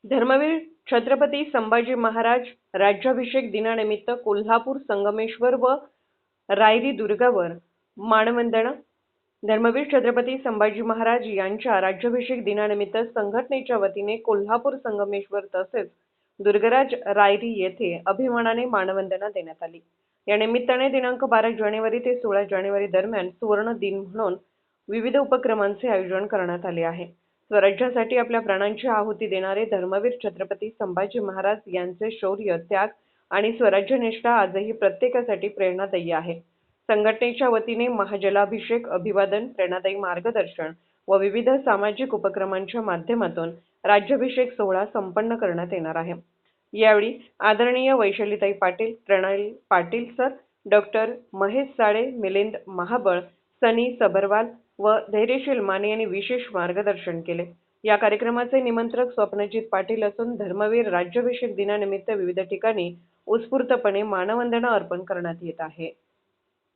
धर्मवीर छत्रपती संभाजी महाराज राज्याभिषेक दिनानिमित्त कोल्हापूर संगमेश्वर व रायरी दुर्गावर मानवंदना. धर्मवीर छत्रपती संभाजी महाराज यांच्या राज्याभिषेक दिनानिमित्त संघटनेच्या वतीने कोल्हापूर संगमेश्वर तसेच दुर्गराज रायरी येथे अभिमानाने मानवंदना देण्यात आली. या निमित्ताने दिनांक 12 जानेवारी ते 16 जानेवारी दरम्यान सुवर्ण दिन म्हणून विविध उपक्रमांचे आयोजन करण्यात आले आहे. स्वराज्यासाठी आपल्या प्राणांची आहुती देणारे धर्मवीर छत्रपती संभाजी महाराज यांचे शौर्य, त्याग आणि स्वराज्यनिष्ठा आजही प्रत्येकासाठी प्रेरणादायी आहे. संघटनेच्या वतीने महाजलाभिषेक, अभिवादन, प्रेरणादायी मार्गदर्शन व विविध सामाजिक उपक्रमांच्या माध्यमातून राज्याभिषेक सोहळा संपन्न करण्यात येणार आहे. यावेळी आदरणीय वैशालीताई पाटील, प्रणाली पाटील सर, डॉक्टर महेश साळे, मिलिंद महाबळ, सनी सबरवाल व धैर्यशील माने यांनी विशेष मार्गदर्शन केले. या कार्यक्रमाचे निमंत्रक स्वप्नजित पाटील असून धर्मवीर राज्याभिषेक दिनानिमित्त विविध ठिकाणी उत्स्फूर्तपणे मानवंदना अर्पण करण्यात येत आहे.